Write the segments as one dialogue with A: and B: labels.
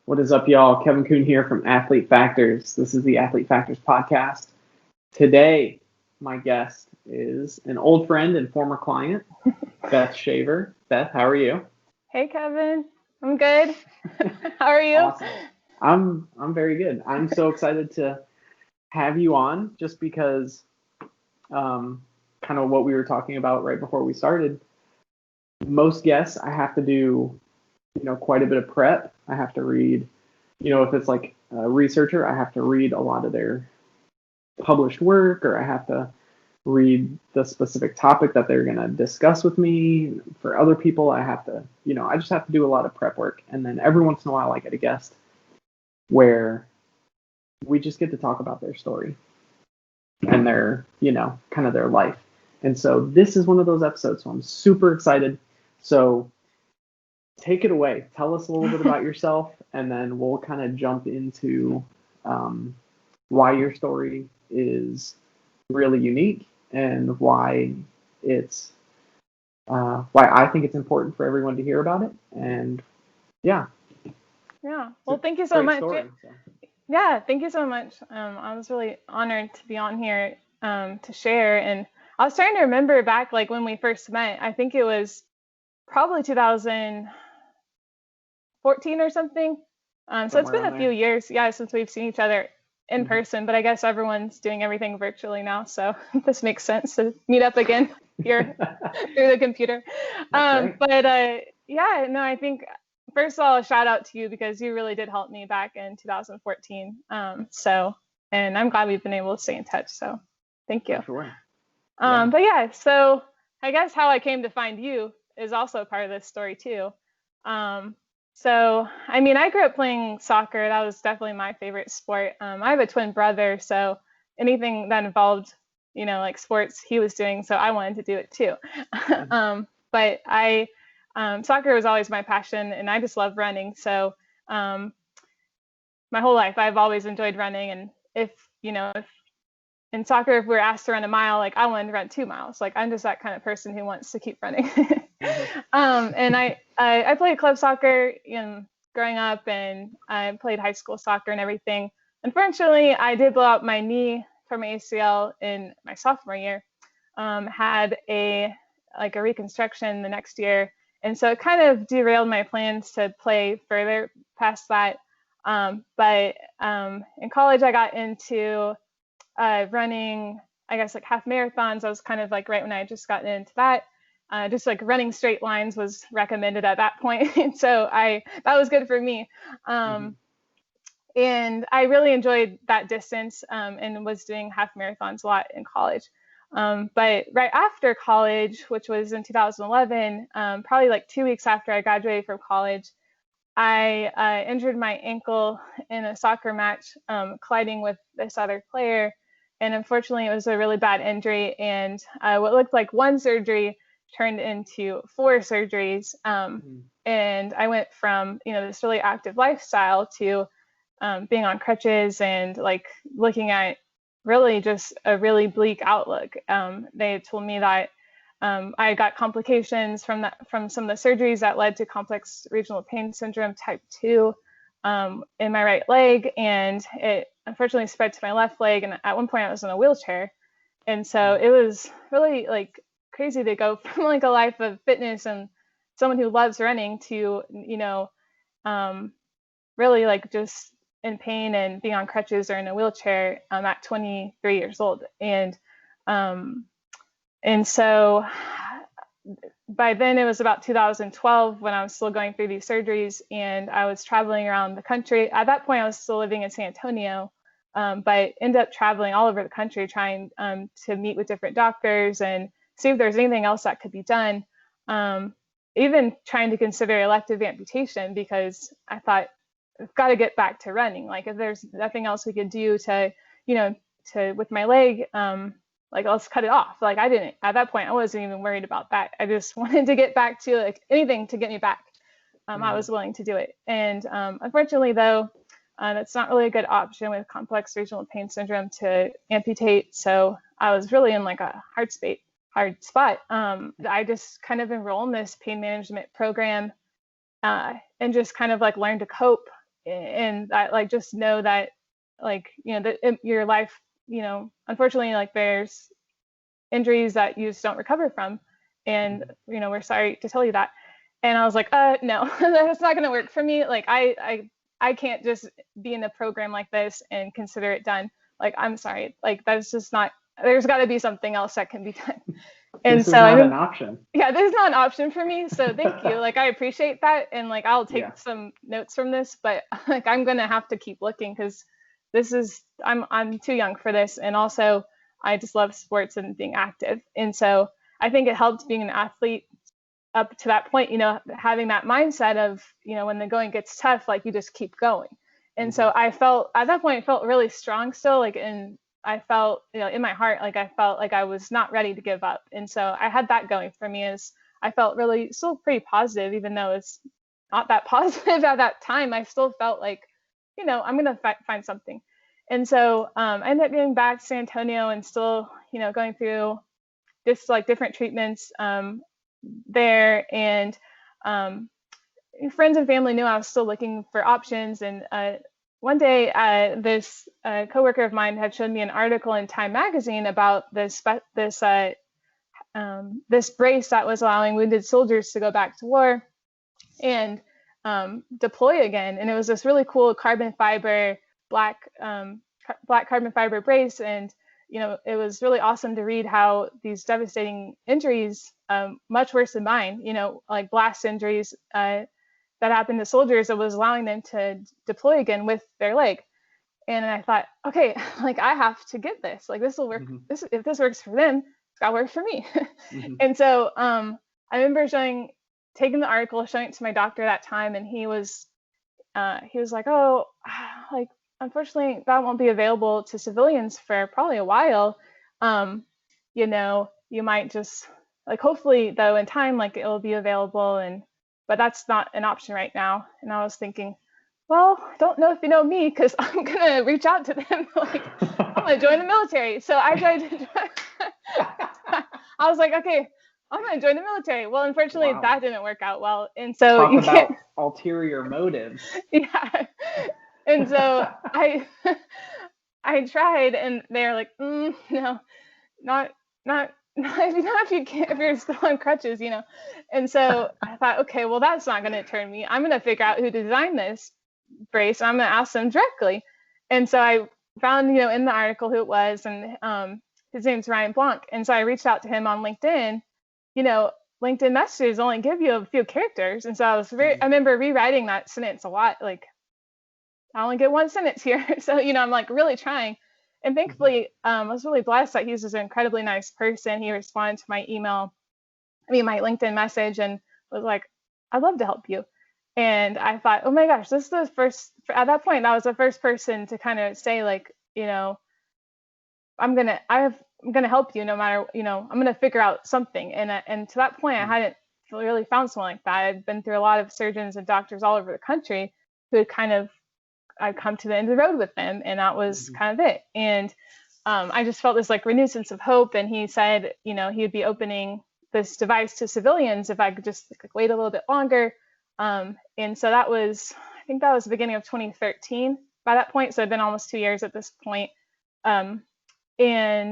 A: What is up, y'all? Kevin Kuhn here from Athlete Factors. This is the Athlete Factors podcast. Today, my guest is an old friend and former client, Beth Shaver. Beth, how are you?
B: Hey, Kevin. I'm good. How are you?
A: Awesome. I'm very good. I'm so excited to have you on just because kind of what we were talking about right before we started. Most guests, I have to do quite a bit of prep. I have to read, if it's like a researcher, I have to read a lot of their published work, or I have to read the specific topic that they're going to discuss with me. For other people, I have to, I just have to do a lot of prep work. And then every once in a while, I get a guest where we just get to talk about their story and their, kind of their life. And so this is one of those episodes. So I'm super excited. So take it away. Tell us a little bit about yourself, and then we'll kind of jump into why your story is really unique and why it's why I think it's important for everyone to hear about it. And yeah.
B: Well, thank you so much.
A: Story, so.
B: Yeah, thank you so much. I was really honored to be on here to share. And I was trying to remember back, like when we first met. I think it was probably 2014 or something. So it's been a few years, since we've seen each other in person, but I guess everyone's doing everything virtually now. So this makes sense to meet up again here through the computer.
A: Right.
B: I think first of all, a shout out to you because you really did help me back in 2014. And I'm glad we've been able to stay in touch. So thank you.
A: Sure.
B: So I guess how I came to find you is also part of this story too. I grew up playing soccer. That was definitely my favorite sport. I have a twin brother, so anything that involved, like sports, he was doing, so I wanted to do it too. Soccer was always my passion, and I just love running. So my whole life, I've always enjoyed running. And if in soccer, if we're asked to run a mile, like I wanted to run 2 miles. Like I'm just that kind of person who wants to keep running. And I played club soccer growing up, and I played high school soccer and everything. Unfortunately, I did blow out my knee from ACL in my sophomore year. Had a reconstruction the next year, and so it kind of derailed my plans to play further past that. But in college, I got into running, I guess, like half marathons. I was kind of like right when I had just gotten into that. Just like running straight lines was recommended at that point. And so that was good for me. And I really enjoyed that distance and was doing half marathons a lot in college. But right after college, which was in 2011, probably like 2 weeks after I graduated from college, I injured my ankle in a soccer match, colliding with this other player. And unfortunately, it was a really bad injury. And what looked like one surgery turned into 4 surgeries. And I went from, this really active lifestyle to being on crutches and like looking at really just a really bleak outlook. They told me that I got complications from some of the surgeries that led to complex regional pain syndrome type 2 in my right leg, and it unfortunately spread to my left leg. And at one point I was in a wheelchair. And so it was really like crazy to go from like a life of fitness and someone who loves running to, really like just in pain and being on crutches or in a wheelchair at 23 years old. And so by then it was about 2012 when I was still going through these surgeries, and I was traveling around the country. At that point, I was still living in San Antonio, but ended up traveling all over the country trying to meet with different doctors and see if there's anything else that could be done. Even trying to consider elective amputation, because I thought I've got to get back to running. Like if there's nothing else we could do to with my leg, like let's cut it off. Like at that point, I wasn't even worried about that. I just wanted to get back to like anything to get me back. I was willing to do it. And unfortunately though, that's not really a good option with complex regional pain syndrome to amputate. So I was really in like a hard spot. I just kind of enrolled in this pain management program and just kind of like learned to cope and I like just know that like, that your life, unfortunately, like there's injuries that you just don't recover from. And, we're sorry to tell you that. And I was like, no, that's not going to work for me. Like, I can't just be in a program like this and consider it done. Like, I'm sorry. Like, that's just not, there's got to be something else that can be done. And
A: this is
B: so
A: not an option.
B: Yeah, this is not an option for me. So thank you. Like, I appreciate that. And like, I'll take
A: Yeah.
B: some notes from this, but like, I'm going to have to keep looking because I'm too young for this. And also I just love sports and being active. And so I think it helped being an athlete up to that point, having that mindset of, when the going gets tough, like you just keep going. And so I felt at that point, I felt really strong still, like, and I felt, in my heart, like I felt like I was not ready to give up. And so I had that going for me, as I felt really still pretty positive, even though it's not that positive at that time. I still felt like, I'm going to find something. And so I ended up getting back to San Antonio and still, going through just like different treatments there. And friends and family knew I was still looking for options. And one day, this coworker of mine had shown me an article in Time magazine about this brace that was allowing wounded soldiers to go back to war and deploy again. And it was this really cool carbon fiber black carbon fiber brace. And it was really awesome to read how these devastating injuries, much worse than mine, like blast injuries that happened to soldiers, it was allowing them to deploy again with their leg. And I thought, okay, like I have to get this. Like this will work. If this works for them, it's gotta work for me. And so I remember taking the article, showing it to my doctor that time, and he was like, oh, like unfortunately that won't be available to civilians for probably a while. You might just like hopefully though in time like it will be available, but that's not an option right now. And I was thinking, well, I don't know if you know me, because I'm gonna reach out to them. Like, I'm gonna join the military. So I tried to. I was like, okay, I'm gonna join the military. Well, unfortunately, that didn't work out well, and so
A: talk about ulterior motives.
B: Yeah, and so I tried, and they're like, no, not if you're still on crutches, And so I thought, okay, well, that's not going to turn me. I'm going to figure out who designed this brace, and I'm going to ask them directly. And so I found, in the article who it was, and his name's Ryan Blanc. And so I reached out to him on LinkedIn. LinkedIn messages only give you a few characters, and so I remember rewriting that sentence a lot. Like, I only get one sentence here, so I'm like really trying. And thankfully, I was really blessed that he's just an incredibly nice person. He responded to my my LinkedIn message, and was like, I'd love to help you. And I thought, oh my gosh, this is the first, at that point, I was the first person to kind of say like, I'm going to help you no matter, I'm going to figure out something. And to that point, I hadn't really found someone like that. I'd been through a lot of surgeons and doctors all over the country who had I'd come to the end of the road with them, and that was kind of it. And I just felt this like renewed sense of hope. And he said, he would be opening this device to civilians if I could just wait a little bit longer. And so I think that was the beginning of 2013 by that point. So it'd been almost 2 years at this point. And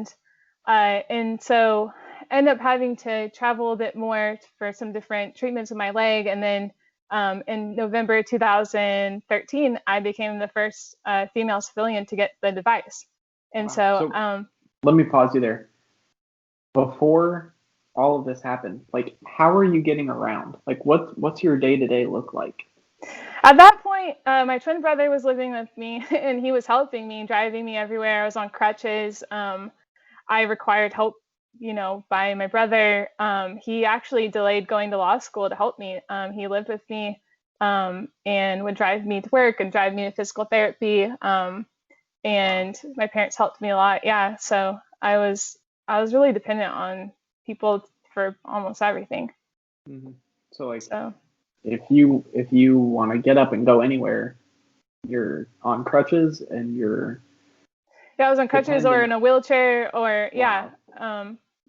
B: so I ended up having to travel a bit more for some different treatments of my leg. And then in November 2013, I became the first female civilian to get the device. And so
A: let me pause you there. Before all of this happened, like, how are you getting around? Like, what's your day-to-day look like?
B: At that point, my twin brother was living with me, and he was helping me, driving me everywhere. I was on crutches. I required help, by my brother. He actually delayed going to law school to help me. He lived with me and would drive me to work and drive me to physical therapy. And my parents helped me a lot. Yeah, so I was really dependent on people for almost everything.
A: So if you want to get up and go anywhere, you're on crutches and you're
B: I was on crutches or in a wheelchair or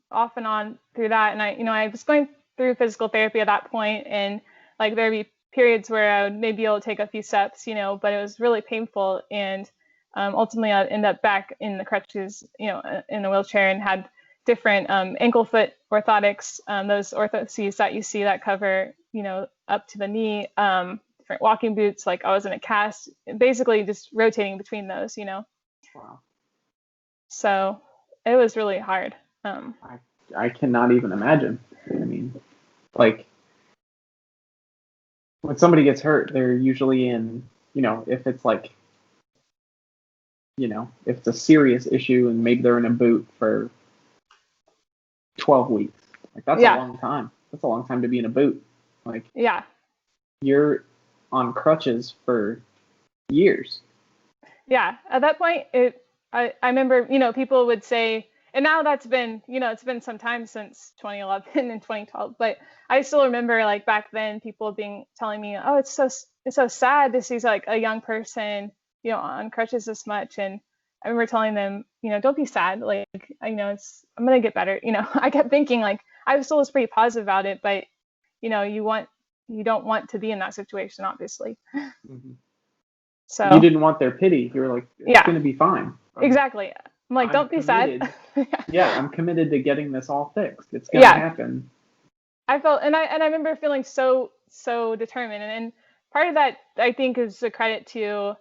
B: off and on through that. And I was going through physical therapy at that point, and like there'd be periods where I would maybe be able to take a few steps, but it was really painful. And ultimately, I'd end up back in the crutches, in a wheelchair, and had different ankle foot orthotics, those orthoses that you see that cover, up to the knee, different walking boots. Like I was in a cast, basically just rotating between those,
A: Wow.
B: So it was really hard.
A: I cannot even imagine. I mean, like when somebody gets hurt, they're usually in, if it's like, if it's a serious issue and maybe they're in a boot for 12 weeks. Like that's a long time. That's a long time to be in a boot. Like you're on crutches for years.
B: Yeah. At that point, I remember, people would say, and now that's been, it's been some time since 2011 and 2012, but I still remember like back then people telling me, oh, it's so sad to see like a young person, on crutches this much. And I remember telling them, don't be sad. Like, I'm going to get better. I kept thinking like, I still was pretty positive about it, but you don't want to be in that situation, obviously.
A: Mm-hmm.
B: So
A: you didn't want their pity. You were like, it's going to be fine.
B: Exactly. I'm like, don't be sad.
A: I'm committed to getting this all fixed. It's going to happen.
B: I felt, and I remember feeling so determined, and part of that I think is a credit to,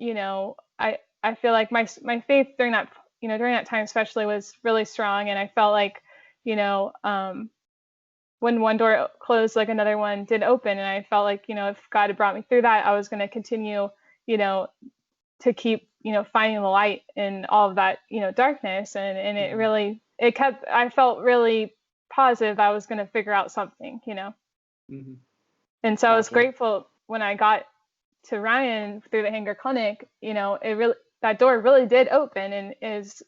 B: I feel like my faith during that time especially was really strong, and I felt like, when one door closed, like another one did open, and I felt like, if God had brought me through that, I was going to continue, to keep, finding the light in all of that, darkness. And it really, I felt really positive I was going to figure out something,
A: Mm-hmm.
B: And so I was grateful when I got to Ryan through the Hanger Clinic, that door really did open, and is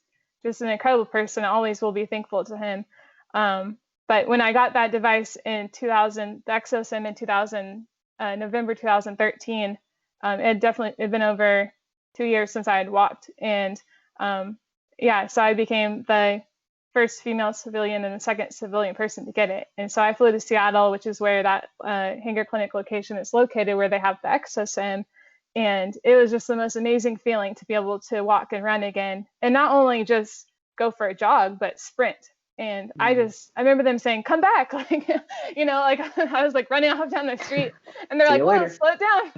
B: just an incredible person. I always will be thankful to him. But when I got that device in 2000, the ExoSym in 2000, November 2013, it had been over 2 years since I had walked. And so I became the first female civilian and the second civilian person to get it. And so I flew to Seattle, which is where that Hanger Clinic location is located, where they have the ExoSym. And it was just the most amazing feeling to be able to walk and run again. And not only just go for a jog, but sprint. And I remember them saying, come back. Like, like I was like running off down the street, and they're like, whoa, slow it down.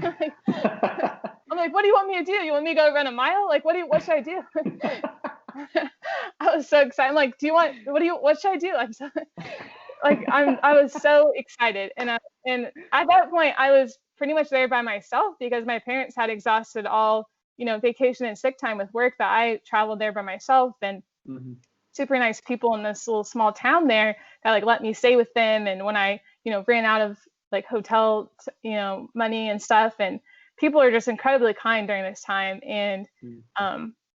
B: I'm like, what do you want me to do? You want me to go run a mile? Like, what should I do? I was so excited. I'm like, what should I do? I'm so, like, I was so excited. And at that point I was pretty much there by myself, because my parents had exhausted all, vacation and sick time with work, that I traveled there by myself. And super nice people in this little small town there that like let me stay with them. And when I, ran out of like hotel, money and stuff, and people are just incredibly kind during this time. And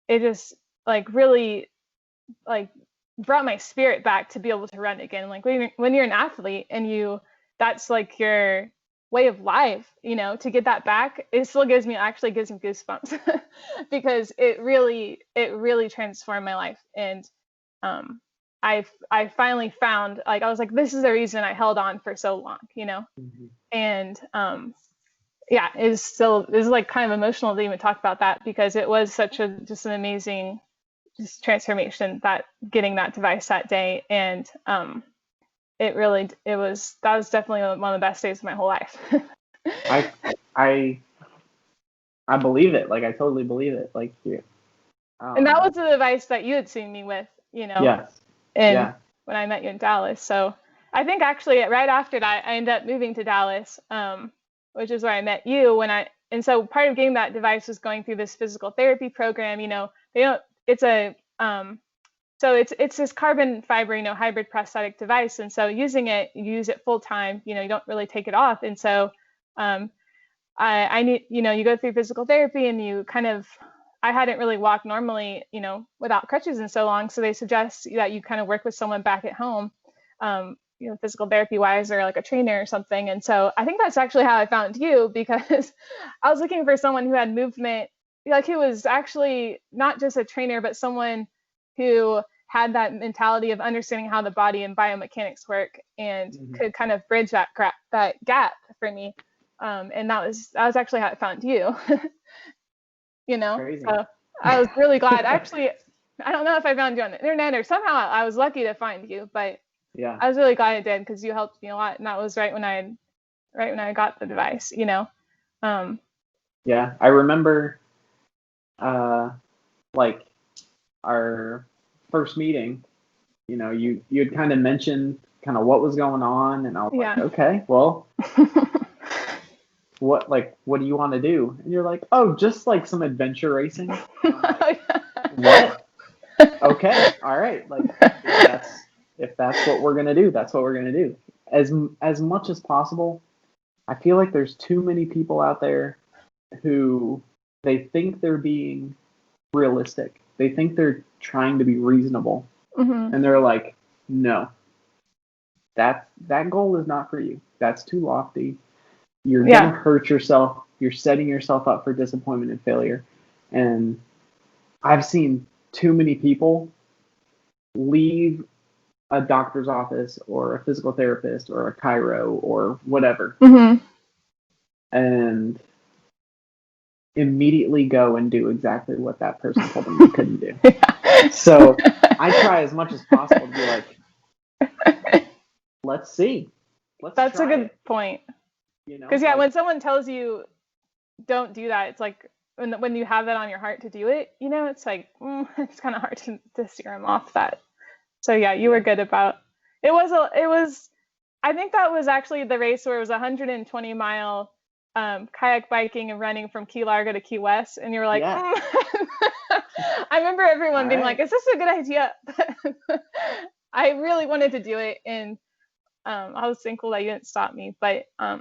B: it just like really like brought my spirit back to be able to run again. Like when you're an athlete and that's like your way of life, to get that back, it still actually gives me goosebumps because it really transformed my life. And I finally found, like, I was like, this is the reason I held on for so long, and it's like kind of emotional to even talk about that, because it was such just an amazing transformation, that getting that device that day. And that was definitely one of the best days of my whole life.
A: I believe it. Like, I totally believe it. Like,
B: and that was the device that you had seen me with,
A: Yes.
B: And when I met you in Dallas. So I think actually right after that, I ended up moving to Dallas, which is where I met you. And so part of getting that device was going through this physical therapy program. So it's this carbon fiber, hybrid prosthetic device. And so using it, you use it full time, you don't really take it off. And so I need, you go through physical therapy, and you I hadn't really walked normally, without crutches in so long. So they suggest that you kind of work with someone back at home, physical therapy wise, or like a trainer or something. And so I think that's actually how I found you, because I was looking for someone who had movement, like who was actually not just a trainer, but someone who had that mentality of understanding how the body and biomechanics work, and could kind of bridge that gap for me. And that was actually how I found you.
A: Crazy.
B: So I was really glad. Actually, I don't know if I found you on the internet or somehow I was lucky to find you, but
A: Yeah.
B: I was really glad I did because you helped me a lot, and that was right when I got the device.
A: Yeah. I remember like our first meeting, you had kind of mentioned kind of what was going on, and I was like,
B: Yeah.
A: okay, well, what do you want to do? And you're like, oh, just like some adventure racing. And I'm like, what? Okay, all right. Like if that's what we're gonna do, that's what we're gonna do. As much as possible, I feel like there's too many people out there who they think they're being realistic. They think they're trying to be reasonable,
B: Mm-hmm.
A: and they're like, no, that goal is not for you. That's too lofty. You're gonna hurt yourself. You're setting yourself up for disappointment and failure. And I've seen too many people leave a doctor's office or a physical therapist or a chiro or whatever,
B: Mm-hmm.
A: and immediately go and do exactly what that person told them they couldn't do.
B: Yeah.
A: So I try as much as possible to be like, let's see.
B: That's
A: try
B: a good
A: it.
B: point. Because when someone tells you don't do that, it's like when you have that on your heart to do it, it's like it's kind of hard to steer them off that. So yeah, you were good about it. Was I think that was actually the race where it was 120-mile kayak biking and running from Key Largo to Key West, and you were like,
A: Yeah.
B: I remember everyone
A: All
B: being
A: right.
B: like, "Is this a good idea?" I really wanted to do it, and I was thankful that you didn't stop me. But that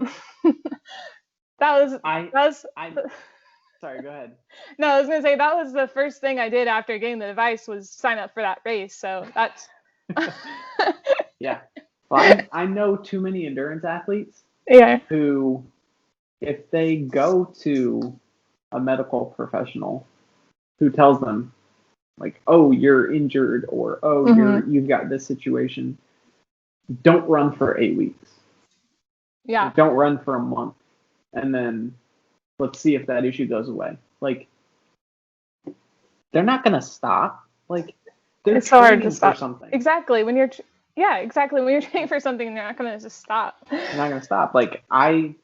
B: was.
A: Sorry, go ahead.
B: No, I was gonna say that was the first thing I did after getting the device was sign up for that race. So that's.
A: Yeah. Well, I know too many endurance athletes who, if they go to a medical professional who tells them, like, oh, you're injured, or oh,
B: Mm-hmm.
A: you've got this situation, don't run for 8 weeks.
B: Yeah.
A: Like, don't run for a month, and then let's see if that issue goes away. Like, they're not gonna stop. Like, they're
B: it's so hard to
A: training
B: stop.
A: for something.
B: Exactly. When you're training for something, you're not gonna just stop.
A: You're not gonna stop. Like, I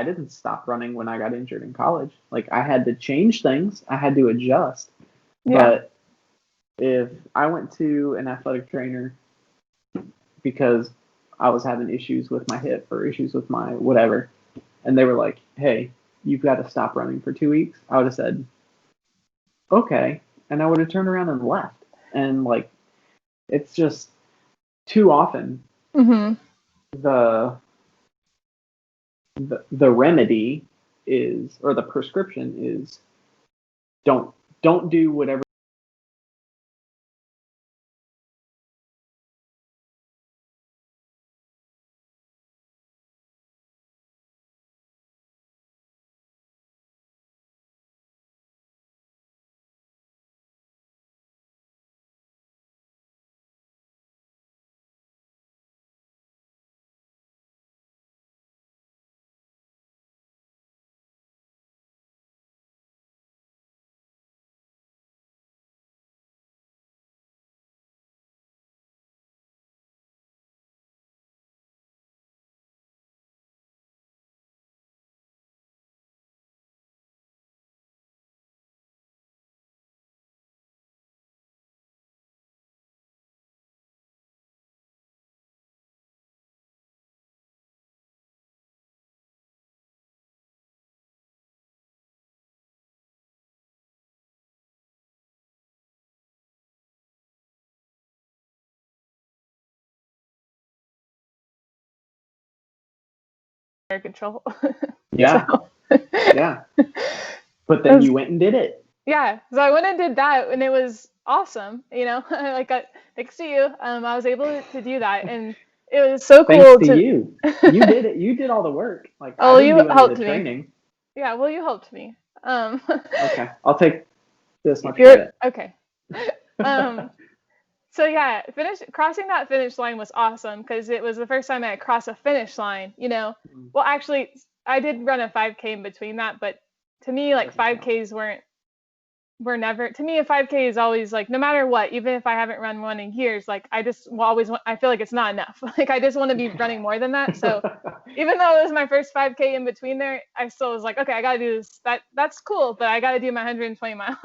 A: didn't stop running when I got injured in college. Like, I had to change things. I had to adjust.
B: Yeah.
A: But if I went to an athletic trainer because I was having issues with my hip or issues with my whatever, and they were like, hey, you've got to stop running for 2 weeks, I would have said, okay. And I would have turned around and left. And like, it's just too often
B: Mm-hmm.
A: the remedy is, or the prescription is, don't do whatever.
B: Control.
A: Yeah.
B: So,
A: Yeah. But then you went and did it.
B: Yeah. So I went and did that, and it was awesome. Like thanks to you, I was able to do that, and it was so cool.
A: Thanks to you. You did it. You did all the work. Like, I didn't do any of the training.
B: Yeah. Well, you helped me.
A: Okay. I'll take this much
B: credit. Okay. So yeah, crossing that finish line was awesome because it was the first time I had crossed a finish line. Well, actually, I did run a 5K in between that, but to me, like
A: Doesn't count.
B: 5Ks were never, to me, a 5K is always like, no matter what, even if I haven't run one in years, like I just will always want, I feel like it's not enough. Like I just want to be running more than that. So even though it was my first 5K in between there, I still was like, okay, I got to do this. That's cool, but I got to do my 120 mile.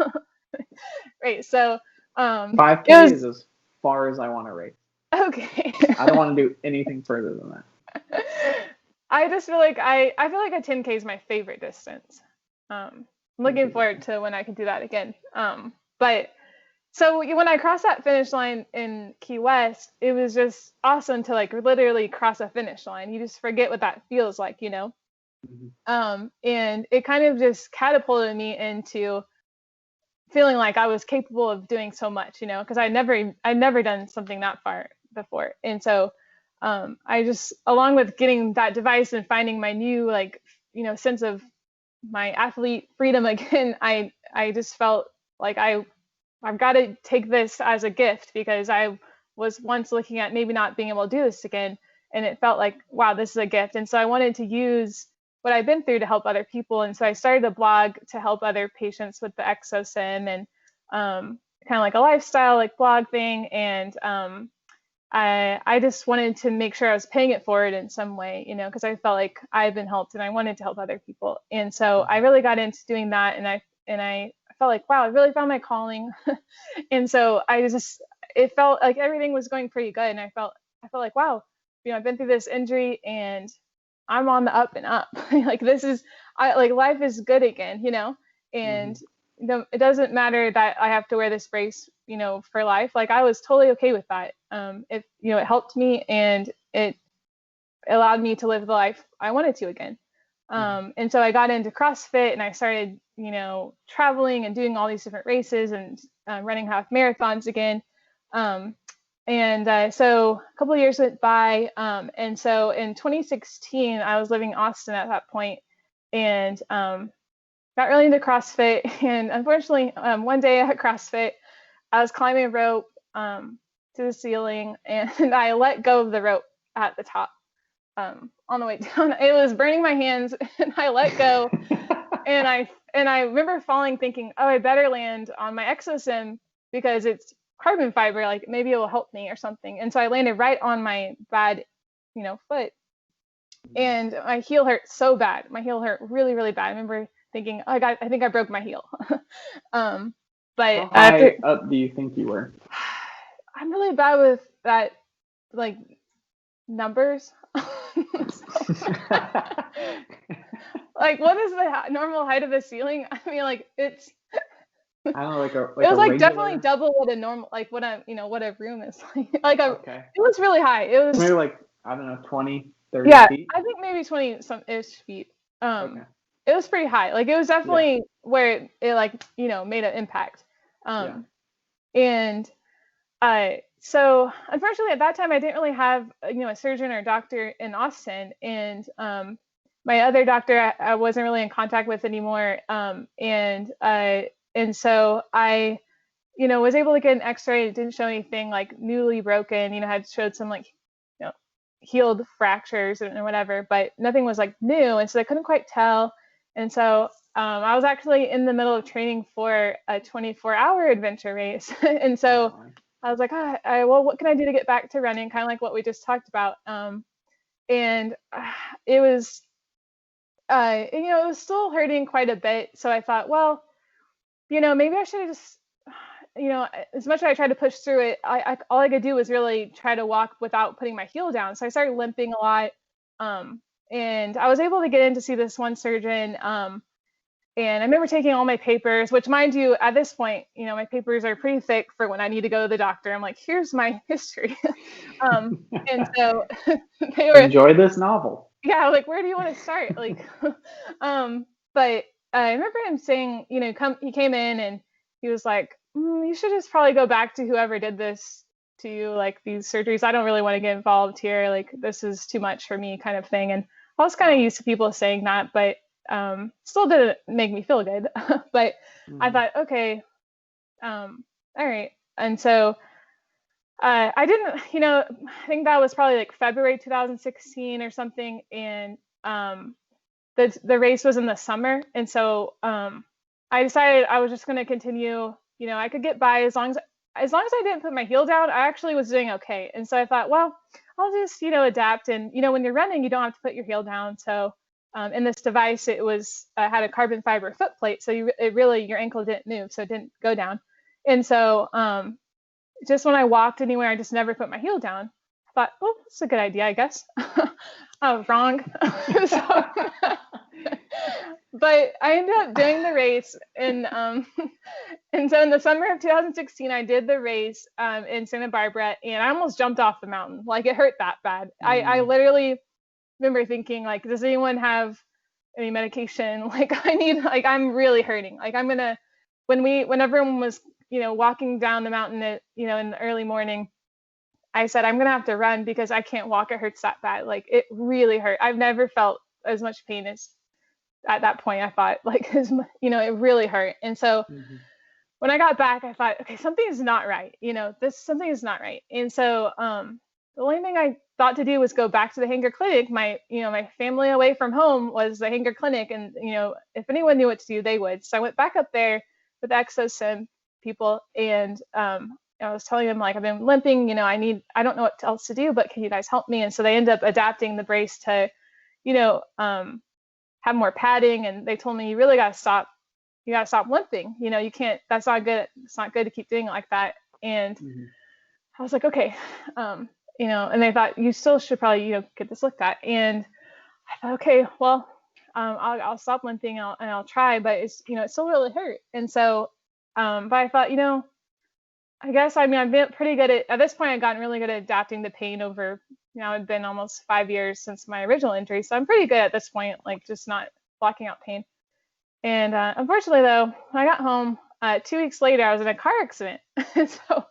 B: Right. So
A: 5K
B: it was
A: is as far as I want to race.
B: okay.
A: I don't want to do anything further than that.
B: I just feel like I feel like a 10K is my favorite distance. I'm looking forward to when I can do that again. But so when I crossed that finish line in Key West, it was just awesome to like literally cross a finish line. You just forget what that feels like, you know? And it kind of just catapulted me into feeling like I was capable of doing so much, you know, because I'd never done something that far before. And so I just, along with getting that device and finding my new, like, you know, sense of my athlete freedom again, I just felt like I've got to take this as a gift, because I was once looking at maybe not being able to do this again, and it felt like, wow, this is a gift. And so I wanted to use what I've been through to help other people. And so I started a blog to help other patients with the ExoSym, and kind of like a lifestyle like blog thing. And I just wanted to make sure I was paying it forward in some way, you know, because I felt like I've been helped and I wanted to help other people. And so I really got into doing that, and I felt like, wow, I really found my calling. And so it felt like everything was going pretty good, and I felt like, wow, you know, I've been through this injury and I'm on the up and up. Like like life is good again, you know. And it doesn't matter that I have to wear this brace, you know, for life. Like I was totally okay with that. It, you know, it helped me, and it allowed me to live the life I wanted to again. And so I got into CrossFit, and I started, you know, traveling and doing all these different races, and running half marathons again. So a couple of years went by. And so in 2016, I was living in Austin at that point, and got really into CrossFit. And unfortunately, one day at CrossFit, I was climbing a rope to the ceiling, and I let go of the rope at the top. On the way down, it was burning my hands, and I let go. and I remember falling, thinking, oh, I better land on my ExoSym because it's carbon fiber, like maybe it will help me or something. And so I landed right on my bad, you know, foot, and my heel hurt so bad. My heel hurt really, really bad. I remember thinking, oh God, I think I broke my heel. But
A: How high up do you think you were?
B: I'm really bad with that, like numbers. Like, what is the normal height of the ceiling? I mean, like it's.
A: I don't know,
B: it was like definitely double what a normal, like what a, you know, what a room is like.
A: Okay.
B: It was really high. It was
A: maybe like, I don't know, 20, 30 feet.
B: I think maybe 20 some ish feet.
A: Okay.
B: It was pretty high. Like it was definitely where it like, you know, made an impact. And so unfortunately at that time I didn't really have, you know, a surgeon or a doctor in Austin, and my other doctor I wasn't really in contact with anymore. And so I, you know, was able to get an X-ray. It didn't show anything like newly broken. You know, had showed some like, you know, healed fractures and whatever, but nothing was like new, and so I couldn't quite tell. And so I was actually in the middle of training for a 24-hour adventure race, and so I was like, well, what can I do to get back to running? Kind of like what we just talked about. And it was, you know, it was still hurting quite a bit. So I thought, well, you know, maybe I should have just, you know, as much as I tried to push through it, all I could do was really try to walk without putting my heel down. So I started limping a lot. And I was able to get in to see this one surgeon. And I remember taking all my papers, which, mind you, at this point, you know, my papers are pretty thick for when I need to go to the doctor. I'm like, here's my history. And so they were,
A: enjoy this novel.
B: Yeah, like, where do you want to start? Like, but I remember him saying, you know, he came in and he was like, you should just probably go back to whoever did this to you, like these surgeries. I don't really want to get involved here. Like, this is too much for me, kind of thing. And I was kind of used to people saying that, but still didn't make me feel good. But I thought, okay, all right. And so I didn't, you know, I think that was probably like February 2016 or something. And the race was in the summer, and so I decided I was just going to continue. I could get by as long as I didn't put my heel down. I actually was doing okay, and so I thought, well, I'll just adapt. And when you're running, you don't have to put your heel down. So in this device, it was had a carbon fiber foot plate, so your ankle didn't move, so it didn't go down. And so just when I walked anywhere, I just never put my heel down. I thought, oh, that's a good idea, I guess. I was wrong. So, but I ended up doing the race, and so in the summer of 2016, I did the race in Santa Barbara, and I almost jumped off the mountain. Like, it hurt that bad. I literally remember thinking, like, does anyone have any medication? Like, I'm really hurting. Like, when everyone was walking down the mountain in the early morning, I said, I'm gonna have to run because I can't walk. It hurts that bad. Like, it really hurt. I've never felt as much pain as at that point. I thought, like, it really hurt. And so when I got back, I thought, okay, something is not right. Something is not right. And so the only thing I thought to do was go back to the Hanger Clinic. My family away from home was the Hanger Clinic, and if anyone knew what to do, they would. So I went back up there with the ExoSym people, and I was telling them, like, I've been limping. I don't know what else to do, but can you guys help me? And so they ended up adapting the brace to, have more padding, and they told me, you really got to stop. You got to stop limping. You can't. That's not good. It's not good to keep doing it like that. And I was like, okay. And they thought, you still should probably, get this looked at. And I thought, okay, well, I'll stop limping and I'll try, but it's, it still really hurt. And so, but I thought, I guess, I've been pretty good at this point, I've gotten really good at adapting the pain over, it'd been almost 5 years since my original injury. So I'm pretty good at this point, like, just not blocking out pain. And unfortunately, though, when I got home, 2 weeks later, I was in a car accident. So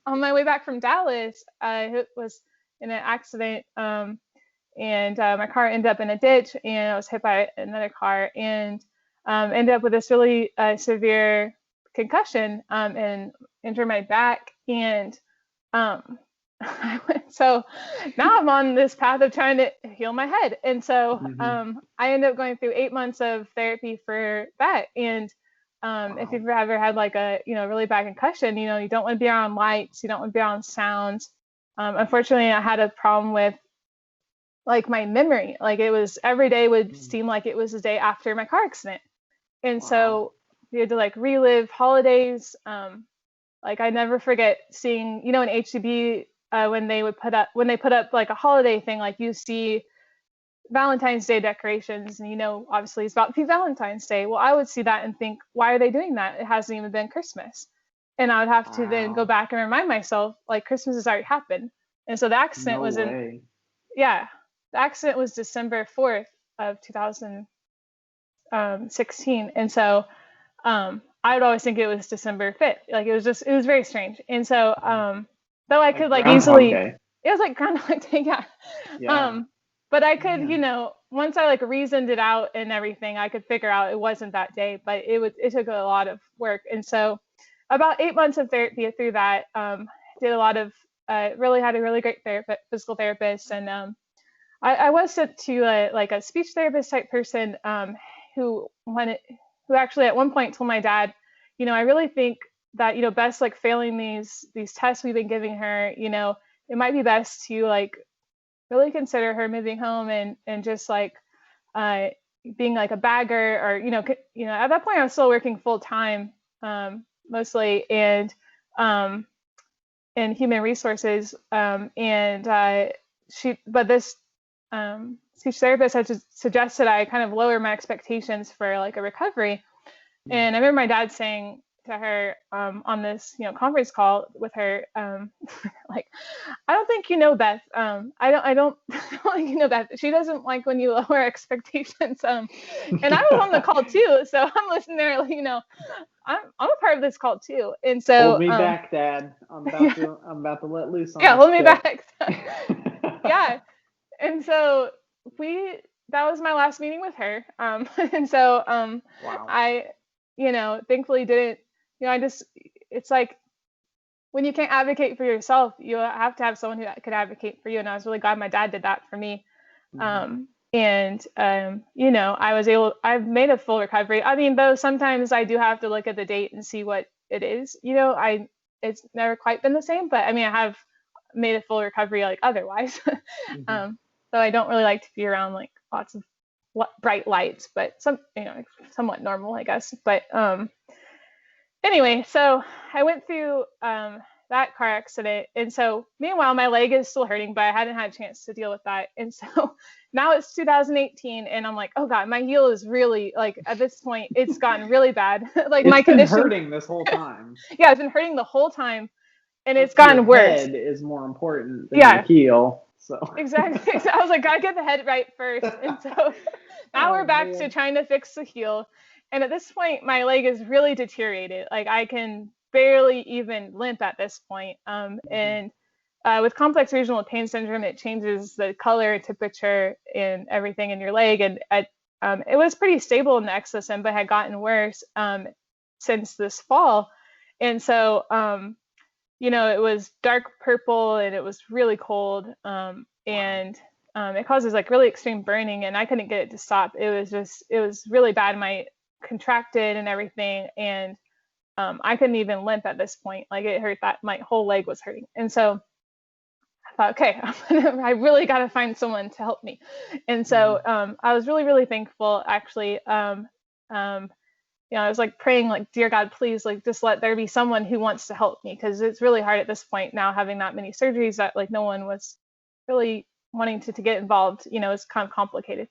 B: on my way back from Dallas, I was in an accident, and my car ended up in a ditch, and I was hit by another car, and ended up with this really severe concussion, and injured my back. And so now I'm on this path of trying to heal my head. And so I ended up going through 8 months of therapy for that. And if you've ever had, like, a really bad concussion, you don't want to be around lights, you don't want to be around sounds. Unfortunately, I had a problem with, like, my memory. Like, it was every day would seem like it was the day after my car accident. And so we had to, like, relive holidays. Like, I never forget seeing, in HCB, when they put up like a holiday thing, like, you see Valentine's Day decorations, and obviously it's about to be Valentine's Day. Well, I would see that and think, why are they doing that? It hasn't even been Christmas. And I would have to then go back and remind myself, like, Christmas has already happened. And so the accident was the accident was December 4th of 2016. And so I would always think it was December 5th. Like, it was very strange. And so though I could, like, easily, it was like Groundhog Day, yeah. But I could, once I, like, reasoned it out and everything, I could figure out it wasn't that day, but it took a lot of work. And so about 8 months of therapy through that, did a lot of, really had a really great physical therapist. And I was sent to a speech therapist type person, who actually at one point told my dad, I really think that, Beth's, like, failing these tests we've been giving her, it might be best to, like, really consider her moving home and just, like, being, like, a bagger, or, at that point I was still working full time, mostly, and in human resources. But this speech therapist had suggested I kind of lower my expectations for, like, a recovery. And I remember my dad saying to her, on this, conference call with her, like, I don't think Beth. I don't think Beth. She doesn't like when you lower expectations. And I was on the call too, so I'm listening there, like, I'm a part of this call too. And so
A: hold me back, Dad. I'm about to let loose on
B: hold
A: this
B: me back. Yeah. And so that was my last meeting with her. And so I, thankfully didn't, it's like, when you can't advocate for yourself, you have to have someone who could advocate for you. And I was really glad my dad did that for me. And I've made a full recovery. I mean, though sometimes I do have to look at the date and see what it is. It's never quite been the same, but I mean, I have made a full recovery like otherwise.
A: Hmm.
B: um, so I don't really like to be around like lots of bright lights, but somewhat normal, I guess. But anyway, so I went through that car accident. And so meanwhile, my leg is still hurting, but I hadn't had a chance to deal with that. And so now it's 2018 and I'm like, oh God, my heel is really like at this point, it's gotten really bad. Like my
A: It's been
B: condition,
A: hurting this whole time.
B: yeah, it's been hurting the whole time and it's
A: But your
B: gotten worse.
A: head is more important than your
B: Yeah,
A: heel. So.
B: exactly. So I was like, gotta get the head right first. And so now we're
A: Oh
B: back to
A: man.
B: trying to fix the heel. And at this point, my leg is really deteriorated. Like I can barely even limp at this point.
A: Hmm.
B: And with complex regional pain syndrome, it changes the color, temperature, and everything in your leg. And it was pretty stable in the ExoSym, but had gotten worse since this fall. And so it was dark purple and it was really cold.
A: Wow.
B: And it causes like really extreme burning and I couldn't get it to stop. It was really bad. My contracted and everything. And I couldn't even limp at this point. Like it hurt that my whole leg was hurting. And so I thought, okay, I really got to find someone to help me. And so
A: Hmm.
B: I was really, really thankful actually. Um, I was like praying, like, dear God, please, like, just let there be someone who wants to help me because it's really hard at this point now having that many surgeries that like no one was really wanting to get involved. It's kind of complicated.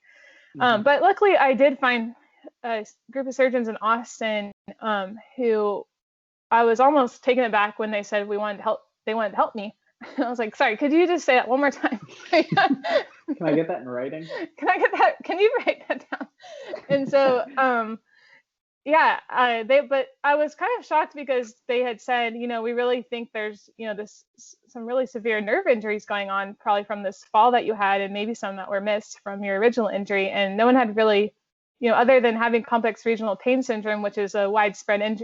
A: Hmm.
B: But luckily, I did find a group of surgeons in Austin who I was almost taken aback when they said we wanted to help. They wanted to help me. I was like, sorry, could you just say that one more time?
A: Can I get that in writing?
B: Can I get that? Can you write that down? And so yeah, but I was kind of shocked because they had said, we really think there's, this some really severe nerve injuries going on, probably from this fall that you had, and maybe some that were missed from your original injury. And no one had really, other than having complex regional pain syndrome, which is a widespread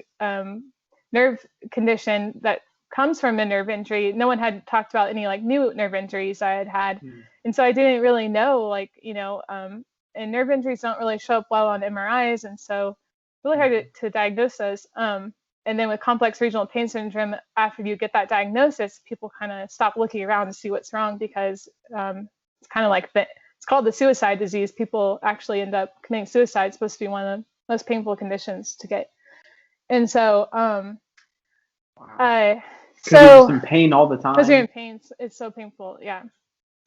B: nerve condition that comes from a nerve injury, no one had talked about any like new nerve injuries I had had.
A: Hmm.
B: And so I didn't really know, like, and nerve injuries don't really show up well on MRIs, and so really hard
A: Hmm.
B: to diagnose those. And then with complex regional pain syndrome, after you get that diagnosis, people kind of stop looking around to see what's wrong because it's kind of like it's called the suicide disease. People actually end up committing suicide. It's supposed to be one of the most painful conditions to get. And so,
A: Wow.
B: uh,
A: Because you're just
B: so
A: in pain all the
B: because you're in
A: time,
B: pain, it's so painful. Yeah.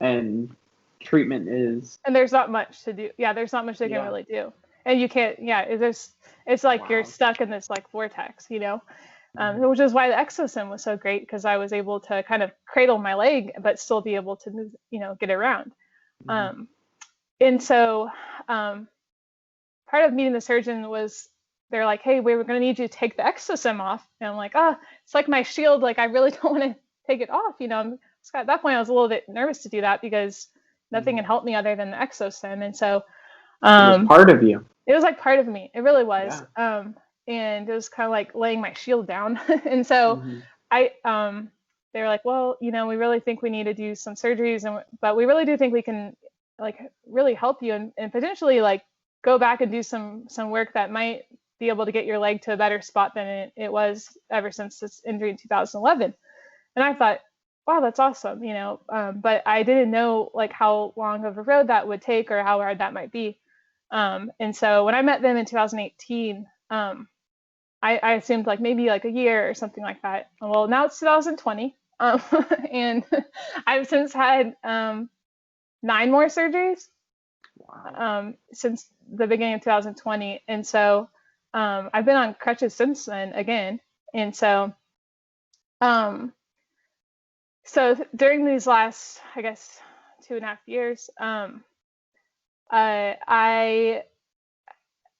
A: and treatment is,
B: And there's not much to do. Yeah, there's not much they can
A: yeah.
B: really do. And you can't, yeah, it's like you're
A: Wow.
B: stuck in this like vortex,
A: Hmm.
B: which is why the ExoSym was so great because I was able to kind of cradle my leg but still be able to move, get around.
A: Hmm.
B: Um, and so um, part of meeting the surgeon was they're like, hey, we were going to need you to take the ExoSym off. And I'm like, it's like my shield. Like, I really don't want to take it off. At that point, I was a little bit nervous to do that because nothing
A: Hmm.
B: had helped me other than the ExoSym. And so
A: It was
B: um,
A: part of you.
B: it was like part of me. It really was.
A: Yeah.
B: And it was kind of like laying my shield down. And so
A: Hmm.
B: I, they were like, well, we really think we need to do some surgeries, but we really do think we can like really help you and potentially like go back and do some work that might be able to get your leg to a better spot than it was ever since this injury in 2011. And I thought, wow, that's awesome, but I didn't know like how long of a road that would take or how hard that might be. And so when I met them in 2018, I assumed like maybe like a year or something like that. Well, now it's 2020, and I've since had 9 more surgeries
A: Wow.
B: since the beginning of 2020, and so I've been on crutches since then again. And so um, during these last, I guess, 2.5 years, I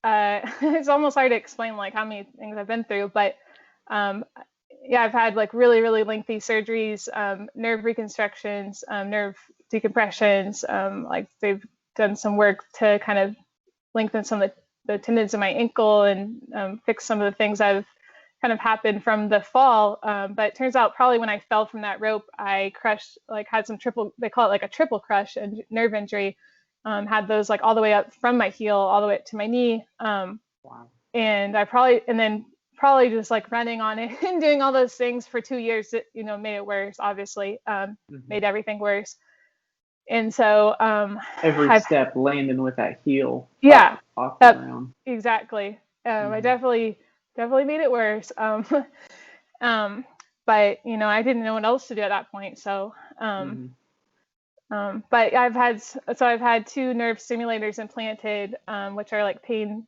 B: it's almost hard to explain like how many things I've been through, but um, yeah, I've had like really, really lengthy surgeries, nerve reconstructions, nerve decompressions. Like they've done some work to kind of lengthen some of the tendons in my ankle and fix some of the things that have kind of happened from the fall. But it turns out probably when I fell from that rope, I crushed, like had some triple, they call it like a triple crush and nerve injury. had those like all the way up from my heel all the way up to my knee.
A: Wow.
B: And then probably just like running on it and doing all those things for 2 years that, made it worse, obviously, made everything worse. And so
A: Every
B: I've,
A: step landing with that heel
B: yeah,
A: up off the ground.
B: exactly. I
A: Mm-hmm.
B: definitely made it worse. Um, but I didn't know what else to do at that point. So,
A: Mm-hmm.
B: but I've had two nerve stimulators implanted, which are like pain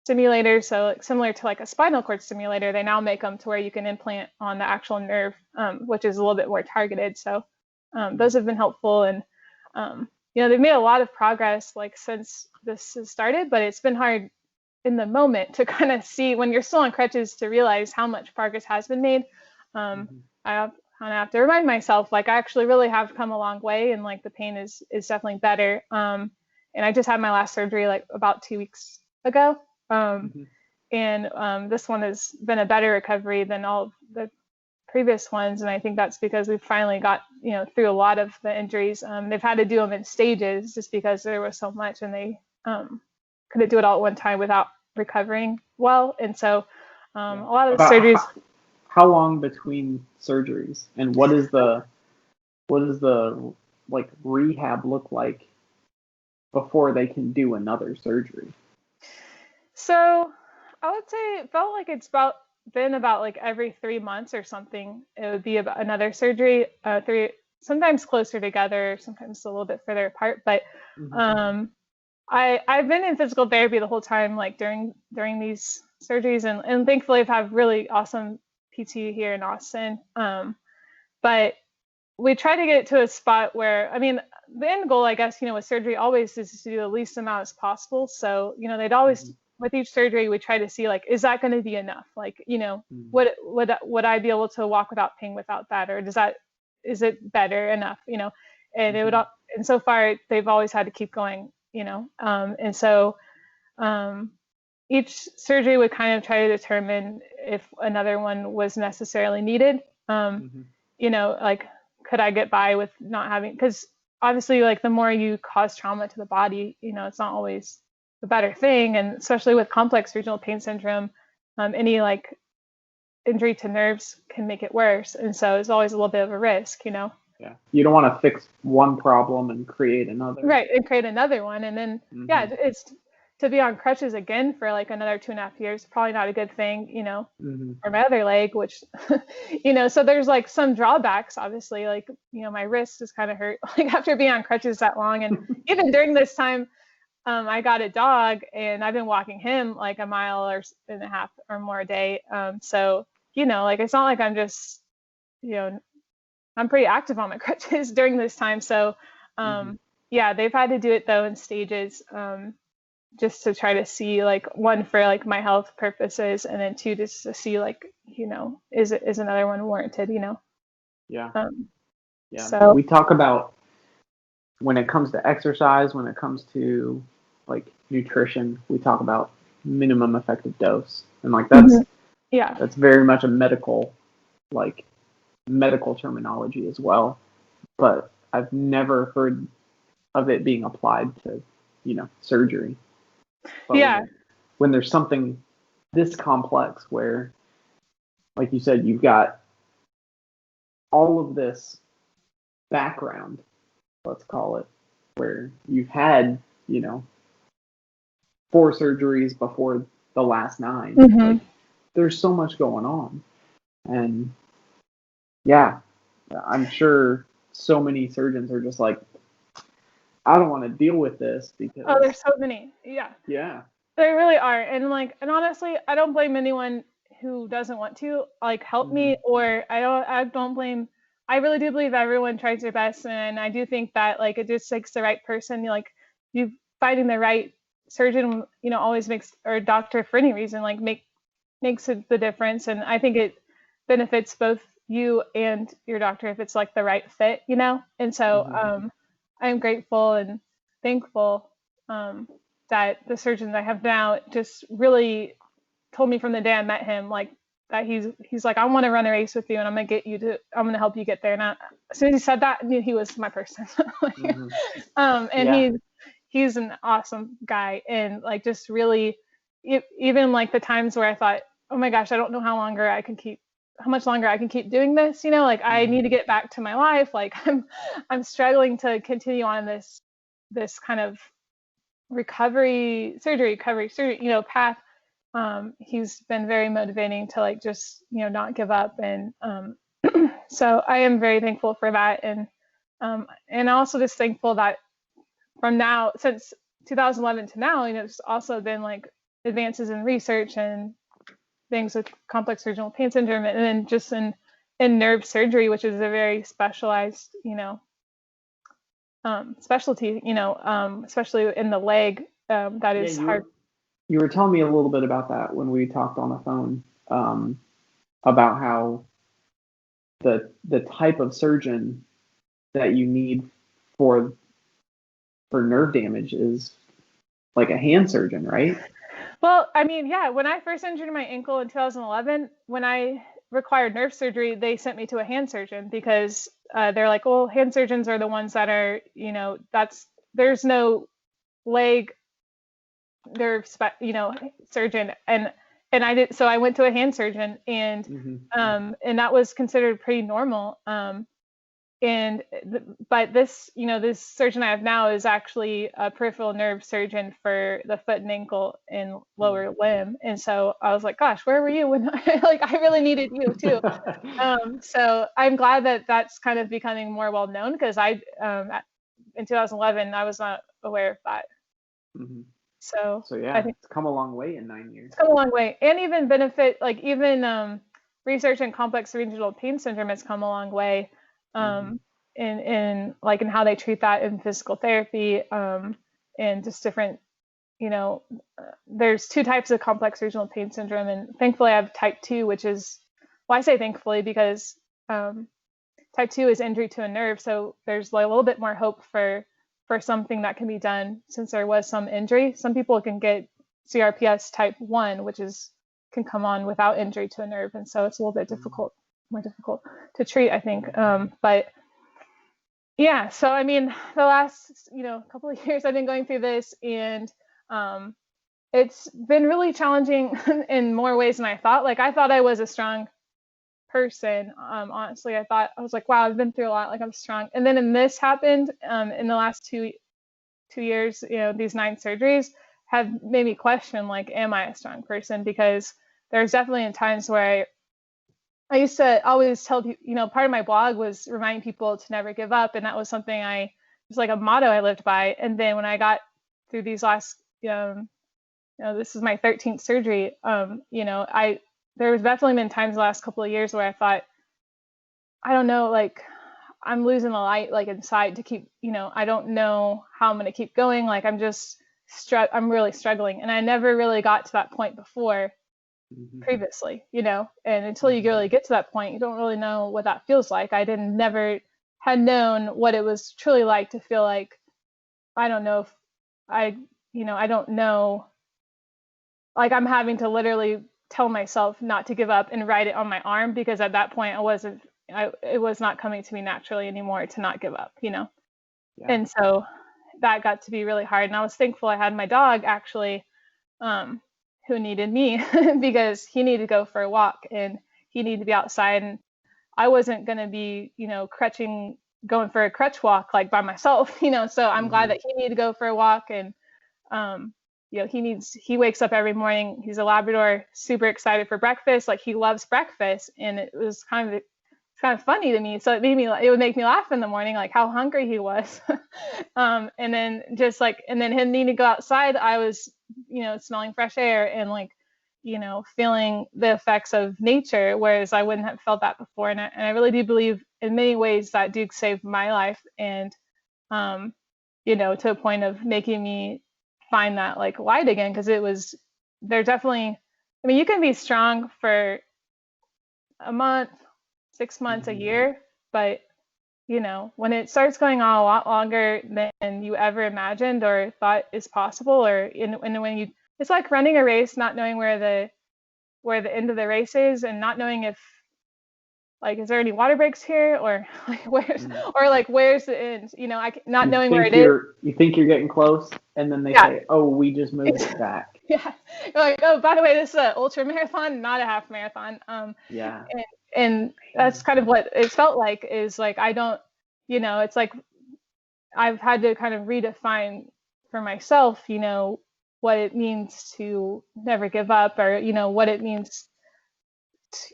B: stimulators. So like similar to like a spinal cord stimulator, they now make them to where you can implant on the actual nerve, which is a little bit more targeted. So those have been helpful, and they've made a lot of progress like since this has started, but it's been hard in the moment to kind of see when you're still on crutches to realize how much progress has been made.
A: Mm-hmm.
B: I kind of have to remind myself, like I actually really have come a long way, and like the pain is definitely better. And I just had my last surgery like about 2 weeks ago.
A: Mm-hmm.
B: And this one has been a better recovery than all the previous ones, and I think that's because we've finally got through a lot of the injuries. They've had to do them in stages just because there was so much, and they couldn't do it all at one time without recovering well. And so a
A: Yeah.
B: lot of the
A: About
B: surgeries.
A: how long between surgeries, and what is the like rehab look like before they can do another surgery?
B: So I would say it felt like been about like every 3 months or something. It would be about another surgery, sometimes closer together, sometimes a little bit further apart. But
A: Mm-hmm.
B: um, I've been in physical therapy the whole time, like during these surgeries, and thankfully I've had really awesome PT here in Austin. But we try to get it to a spot where, I mean, the end goal, I guess, with surgery always is to do the least amount as possible. So, they'd
A: Mm-hmm.
B: always, with each surgery, we try to see like, is that going to be enough? Like, would I be able to walk without pain without that, or is it better enough? And
A: Mm-hmm.
B: and so far they've always had to keep going. And so um, each surgery would kind of try to determine if another one was necessarily needed. Um,
A: Mm-hmm.
B: like could I get by with not having, because obviously like the more you cause trauma to the body, it's not always the better thing. And especially with complex regional pain syndrome, any like injury to nerves can make it worse. And so it's always a little bit of a risk.
A: Yeah. You don't want to fix one problem and create another.
B: Right, and create another one. And then, yeah,
A: Mm-hmm.
B: it's to be on crutches again for like another 2.5 years, probably not a good thing,
A: Mm-hmm.
B: or my other leg, which, so there's like some drawbacks, obviously, like, my wrist is kind of hurt, like after being on crutches that long. And even during this time, I got a dog and I've been walking him like a mile and a half or more a day. So, like, it's not like I'm just, you know, I'm pretty active on my crutches during this time. So,
A: Mm-hmm.
B: yeah, they've had to do it though in stages, just to try to see like one for like my health purposes, and then two just to see like is another one warranted.
A: Yeah.
B: Um,
A: Yeah.
B: so
A: We talk about when it comes to exercise, when it comes to like nutrition, we talk about minimum effective dose, and like that's
B: mhm, yeah,
A: that's very much a like medical terminology as well. But I've never heard of it being applied to surgery. But
B: yeah,
A: when there's something this complex where, like you said, you've got all of this background, let's call it, where you've had, you know, 4 surgeries before the last 9.
B: hmm
A: Like, there's so much going on. And yeah, I'm sure so many surgeons are just like, I don't want to deal with this
B: oh,
A: because,
B: there's so many, yeah.
A: yeah.
B: They really are. And honestly, I don't blame anyone who doesn't want to like help
A: Mm-hmm.
B: me, or I don't blame. I really do believe everyone tries their best, and I do think that like it just takes the right person. You finding the right surgeon, always makes, or doctor for any reason, like makes the difference. And I think it benefits both you and your doctor if it's like the right fit. And so
A: Mm-hmm.
B: I'm grateful and thankful that the surgeon that I have now just really told me from the day I met him, like that he's like, I want to run a race with you, and I'm gonna help you get there. And as soon as he said that, I knew he was my person. Like, and
A: Yeah.
B: he's an awesome guy, and like just really, even like the times where I thought, oh my gosh, I don't know how much longer I can keep doing this. Like I need to get back to my life. Like I'm struggling to continue on this kind of surgery, path. He's been very motivating to like just not give up, and so I am very thankful for that, and also just thankful that from now, since 2011 to now, there's also been like advances in research and things with complex regional pain syndrome, and then just in nerve surgery, which is a very specialized specialty, especially in the leg, that is hard.
A: You were telling me a little bit about that when we talked on the phone, about how the type of surgeon that you need for nerve damage is like a hand surgeon, right?
B: Well, I mean, yeah, when I first injured my ankle in 2011, when I required nerve surgery, they sent me to a hand surgeon because they're like, well, hand surgeons are the ones that are, there's no leg nerve surgeon, and I went to a hand surgeon, and and that was considered pretty normal. But this surgeon I have now is actually a peripheral nerve surgeon for the foot and ankle and lower limb. And so I was like, gosh, where were you when I really needed you too? So I'm glad that that's kind of becoming more well known, because in 2011 I was not aware of that. So
A: yeah, I think it's come a long way in 9 years.
B: It's come a long way, and even research in complex regional pain syndrome has come a long way. In how they treat that in physical therapy, and just different, there's two types of complex regional pain syndrome, and thankfully I have type 2, which is, well, I say thankfully because type 2 is injury to a nerve, so there's like a little bit more hope for something that can be done since there was some injury. Some people can get CRPS type 1, which can come on without injury to a nerve, and so it's a little bit more difficult to treat, I think. But yeah, so I mean, the last couple of years I've been going through this, and it's been really challenging in more ways than I thought. Like I thought I was a strong person. Honestly, I was like, wow, I've been through a lot, like I'm strong. And then this happened in the last 2 years. These 9 surgeries have made me question, like, am I a strong person? Because there's definitely in times where I used to always tell people, part of my blog was reminding people to never give up. And that was something it was like a motto I lived by. And then when I got through these last, this is my 13th surgery, there was definitely been times the last couple of years where I thought, I don't know, like I'm losing the light, like inside to keep, I don't know how I'm going to keep going. Like I'm really struggling. And I never really got to that point before. Previously, and until you really get to that point, you don't really know what that feels like. I never had known what it was truly like to feel like, I don't know if I don't know, like I'm having to literally tell myself not to give up and write it on my arm, because at that point it was not coming to me naturally anymore to not give up, Yeah. And so that got to be really hard. And I was thankful I had my dog actually, who needed me because he needed to go for a walk and he needed to be outside, and I wasn't going to be, going for a crutch walk like by myself, so I'm glad that he needed to go for a walk. And, he wakes up every morning. He's a Labrador, super excited for breakfast. Like he loves breakfast. And it was kind of funny to me. So it would make me laugh in the morning, like how hungry he was. And then him needing to go outside, I was, smelling fresh air and feeling the effects of nature, whereas I wouldn't have felt that before. And I really do believe in many ways that Duke saved my life, and, to a point of making me find that like light again. Cause they're definitely, you can be strong for a month, 6 months, a year, but when it starts going on a lot longer than you ever imagined or thought is possible, and when it's like running a race, not knowing where where the end of the race is, and not knowing if, like, is there any water breaks here, or like where's the end? Not knowing where it is.
A: You think you're getting close, and then they say, "Oh, we just moved it back."
B: Yeah, you're like, oh, by the way, this is an ultra marathon, not a half marathon.
A: Yeah.
B: And that's kind of what it felt like. Is like, I don't, it's like I've had to kind of redefine for myself, what it means to never give up, or what it means.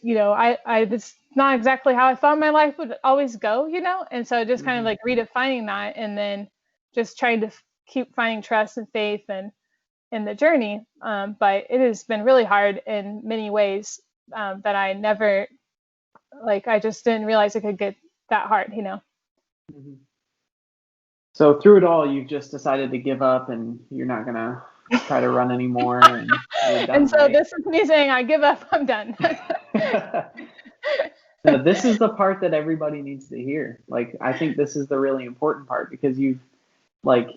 B: It's not exactly how I thought my life would always go, and so just kind of like redefining that, and then just trying to keep finding trust and faith and in the journey. But it has been really hard in many ways, that I never, I just didn't realize it could get that hard,
A: Mm-hmm. So through it all, you've just decided to give up, and you're not gonna try to run anymore, and you're done,
B: and so
A: right?
B: this is me saying, I give up, I'm done.
A: No, this is the part that everybody needs to hear. Like, I think this is the really important part, because you've, like,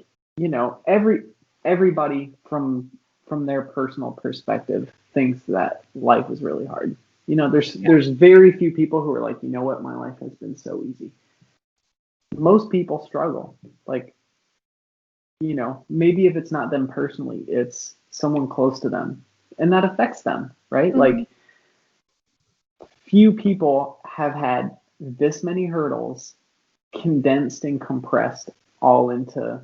A: everybody from their personal perspective thinks that life is really hard. There's very few people who are like, you know what, my life has been so easy. Most people struggle. Like, maybe if it's not them personally, it's someone close to them, and that affects them, right? Like, few people have had this many hurdles condensed and compressed all into,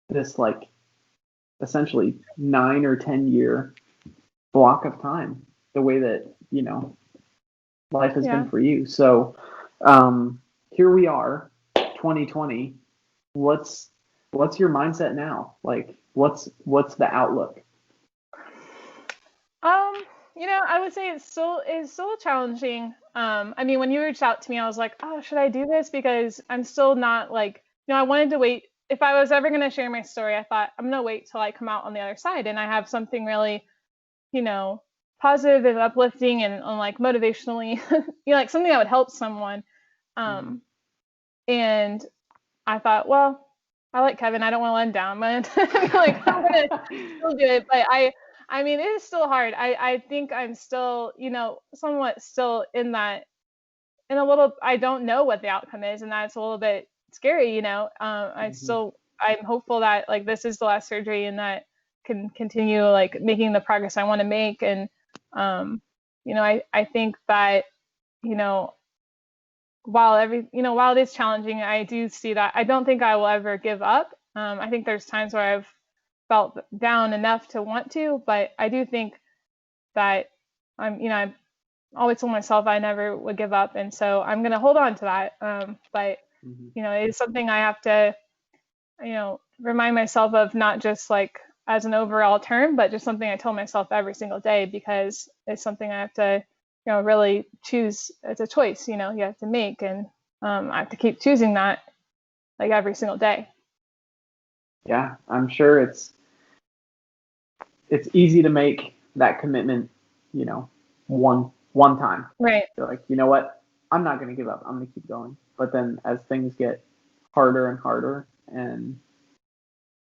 A: this, like, essentially 9 or 10 year block of time, the way that, life has been for you. So, here we are, 2020. What's your mindset now? Like, what's the outlook?
B: I would say it's still challenging. I mean, when you reached out to me, I was like, oh, should I do this? Because I'm still not, like, I wanted to wait. If I was ever going to share my story, I thought I'm going to wait till I come out on the other side and I have something really, positive and uplifting and like motivationally, like something that would help someone. And I thought, well, I like Kevin. I don't want to let him down. I'm gonna still do it. But I mean, it is still hard. I think I'm still, somewhat still in that, in a little, I don't know what the outcome is, and that's a little bit scary, I'm hopeful that, like, this is the last surgery and that can continue, like, making the progress I want to make. And, I think that, while while it is challenging, I do see that I don't think I will ever give up. I think there's times where I've felt down enough to want to, but I do think that I always told myself I never would give up, and so I'm going to hold on to that. But it's something I have to, remind myself of, not just like as an overall term, but just something I tell myself every single day, because it's something I have to, really choose. It's a choice, you have to make, and I have to keep choosing that, like, every single day.
A: Yeah, I'm sure it's easy to make that commitment, one time.
B: Right.
A: You're like, you know what? I'm not going to give up. I'm going to keep going. But then as things get harder and harder, and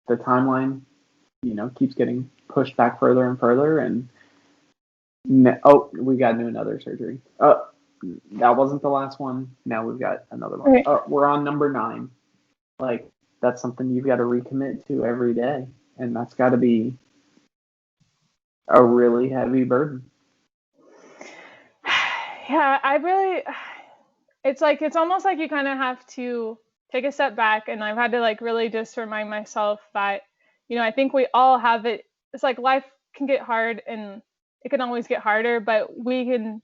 A: the timeline, keeps getting pushed back further and further, and we got to do another surgery. Oh, that wasn't the last one. Now we've got another one.
B: Right.
A: We're on number 9. Like, that's something you've got to recommit to every day, and that's got to be a really heavy burden.
B: Yeah, it's almost like you kind of have to take a step back, and I've had to, like, really just remind myself that, I think we all have it. It's like life can get hard, and it can always get harder, but I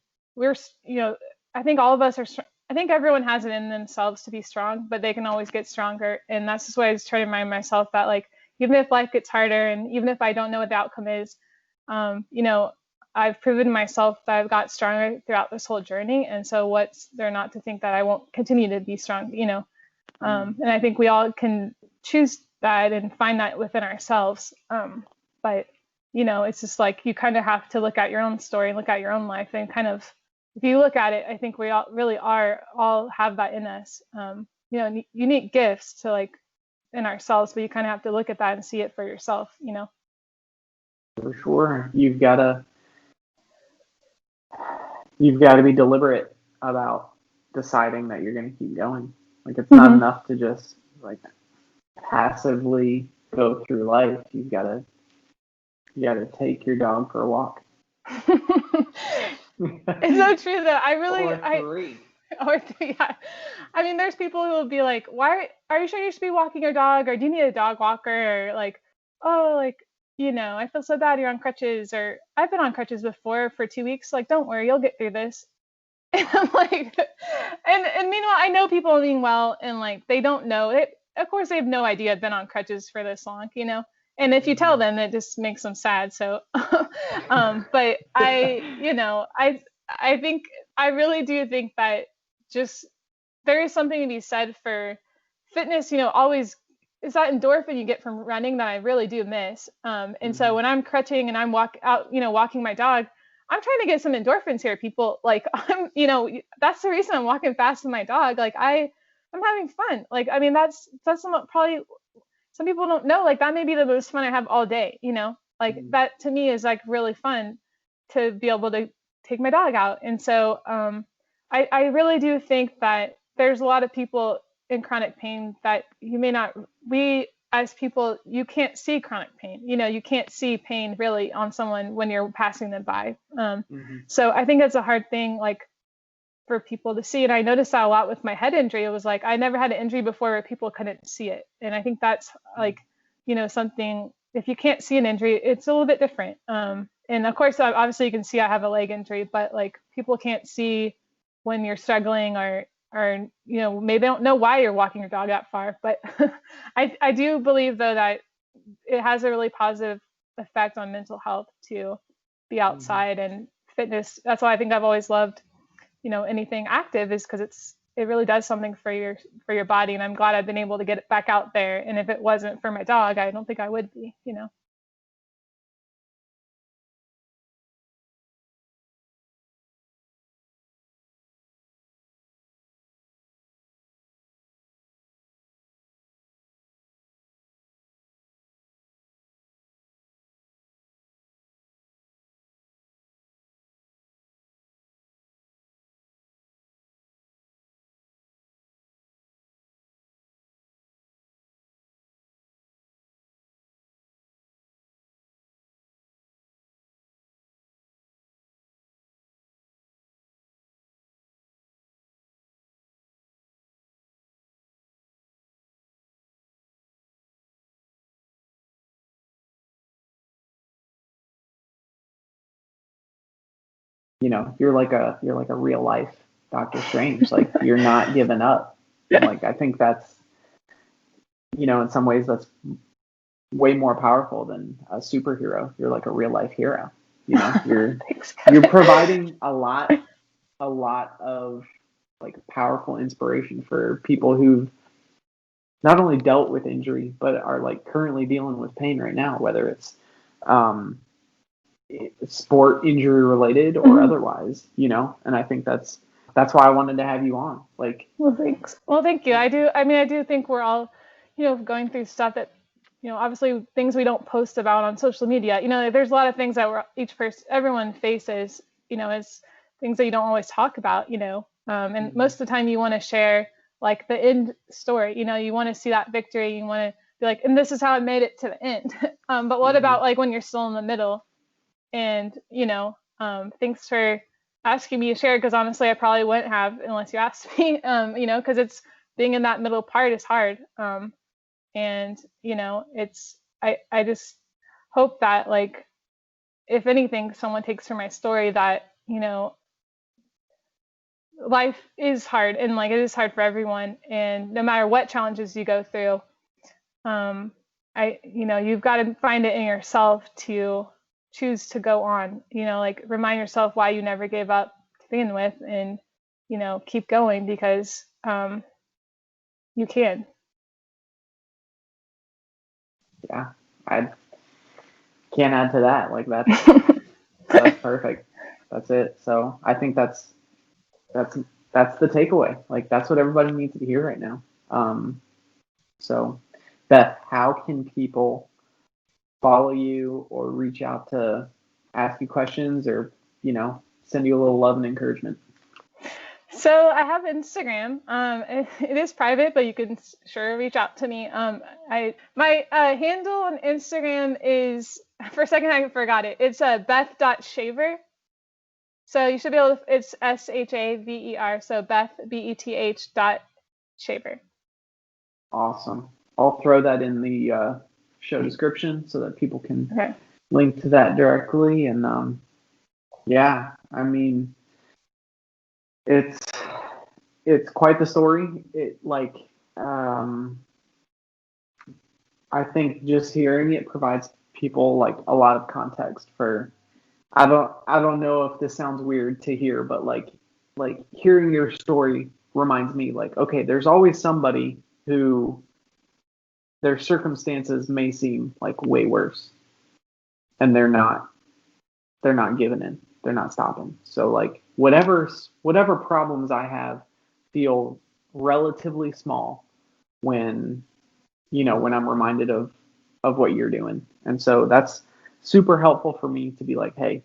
B: think all of us are, I think everyone has it in themselves to be strong, but they can always get stronger. And that's just why I was trying to remind myself that, like, even if life gets harder, and even if I don't know what the outcome is, I've proven myself that I've got stronger throughout this whole journey. And so what's there not to think that I won't continue to be strong, and I think we all can choose that and find that within ourselves. But, it's just like, you kind of have to look at your own story, look at your own life, and kind of, if you look at it, I think we all really all have that in us, unique gifts to, like, in ourselves, but you kind of have to look at that and see it for yourself.
A: For sure. You've got to you've got to be deliberate about deciding that you're going to keep going. Like, it's not
B: Mm-hmm.
A: enough to just like passively go through life. You got to take your dog for a walk.
B: It's so true though.
A: Or three.
B: Or three, yeah. I mean, there's people who will be like, "Why are you sure you should be walking your dog, or do you need a dog walker?" Or like, "Oh, like, I feel so bad you're on crutches," or "I've been on crutches before for 2 weeks. Like, don't worry, you'll get through this." And I'm like, and meanwhile, I know people mean well, and like they don't know it. Of course, they have no idea I've been on crutches for this long. And if you tell them, it just makes them sad. So, but I think I really do think that just there is something to be said for fitness. Always is that endorphin you get from running that I really do miss. And so when I'm crutching and I'm walking my dog, I'm trying to get some endorphins here, people. Like that's the reason I'm walking fast with my dog. Like I'm having fun. Like, I mean, that's probably some people don't know. Like that may be the most fun I have all day. Like that to me is like really fun to be able to take my dog out. And so I really do think that there's a lot of people in chronic pain that we as people, you can't see chronic pain. You can't see pain really on someone when you're passing them by. So I think it's a hard thing, like, for people to see. And I noticed that a lot with my head injury. It was like I never had an injury before where people couldn't see it. And I think that's like, something, if you can't see an injury, it's a little bit different. And of course, obviously you can see I have a leg injury, but like people can't see when you're struggling or maybe they don't know why you're walking your dog that far. But I do believe though that it has a really positive effect on mental health to be outside and fitness. That's why I think I've always loved anything active, is because it really does something for your body. And I'm glad I've been able to get it back out there. And if it wasn't for my dog, I don't think I would be.
A: You're like a real life Doctor Strange. Like, you're not giving up. And like, I think that's, in some ways that's way more powerful than a superhero. You're like a real life hero. You're
B: Thanks.
A: you're providing a lot of like powerful inspiration for people who've not only dealt with injury but are like currently dealing with pain right now, whether it's um, sport injury related or otherwise. And I think that's why I wanted to have you on. Like,
B: Well, thanks. Well, thank you. I do think we're all, going through stuff that, obviously things we don't post about on social media. There's a lot of things that everyone faces, as things that you don't always talk about. And most of the time you want to share like the end story. You want to see that victory. You want to be like, and this is how I made it to the end. But what about like when you're still in the middle? And thanks for asking me to share, because honestly I probably wouldn't have unless you asked me. Because it's being in that middle part is hard. And it's I just hope that, like, if anything, someone takes from my story that life is hard, and like it is hard for everyone, and no matter what challenges you go through, you've got to find it in yourself to choose to go on. Like, remind yourself why you never gave up to begin with, and keep going, because you can.
A: Yeah, I can't add to that. Like, that's perfect. That's it. So I think that's the takeaway. Like, that's what everybody needs to hear right now. So Beth, how can people follow you or reach out to ask you questions, or
B: send you
A: a little love and encouragement?
B: So I have Instagram. It is private, but you can sure reach out to me. My handle on Instagram is, for a second I forgot it. It's Beth.Shaver. So you should be able to, it's SHAVER. So Beth, BETH.Shaver.
A: Awesome. I'll throw that in the show description so that people can
B: Okay.
A: link to that directly. And yeah, I mean, it's quite the story. I think just hearing it provides people like a lot of context for. I don't know if this sounds weird to hear, but like hearing your story reminds me like, okay, there's always somebody who their circumstances may seem like way worse, and they're not giving in. They're not stopping. So like whatever problems I have feel relatively small when when I'm reminded of what you're doing. And so that's super helpful for me to be like, hey,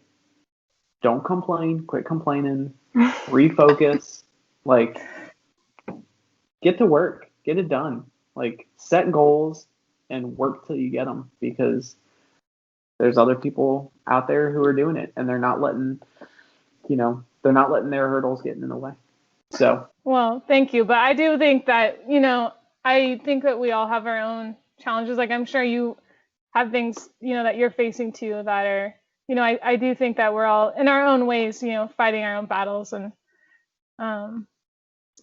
A: don't complain, quit complaining, refocus, like get to work, get it done. Like set goals and work till you get them, because there's other people out there who are doing it, and they're not letting their hurdles get in the way. So,
B: Well, thank you. But I do think that, I think that we all have our own challenges. Like I'm sure you have things, that you're facing too that are, I do think that we're all in our own ways, fighting our own battles. And, but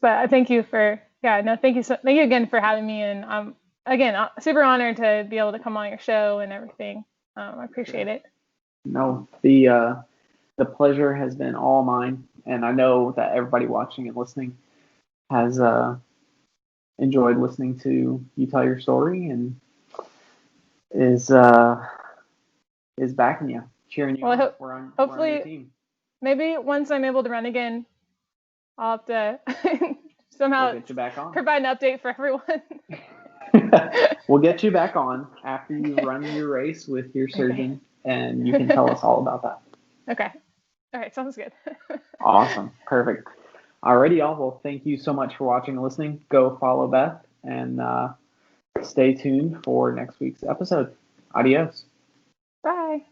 B: I thank you for, yeah, no, thank you. Thank you again for having me. And again, super honored to be able to come on your show and everything. I appreciate it.
A: no, the pleasure has been all mine, and I know that everybody watching and listening has enjoyed listening to you tell your story, and is backing you, cheering you
B: Well,
A: on. We're on
B: hopefully,
A: your team.
B: maybe once I'm able to run again, I'll have to
A: We'll
B: somehow
A: get you back on.
B: provide an update for everyone.
A: We'll get you back on after you run your race with your surgeon, and you can tell us all about that.
B: Okay. All right. Sounds good.
A: Awesome. Perfect. Alrighty, y'all. Well, thank you so much for watching and listening. Go follow Beth, and stay tuned for next week's episode. Adios.
B: Bye.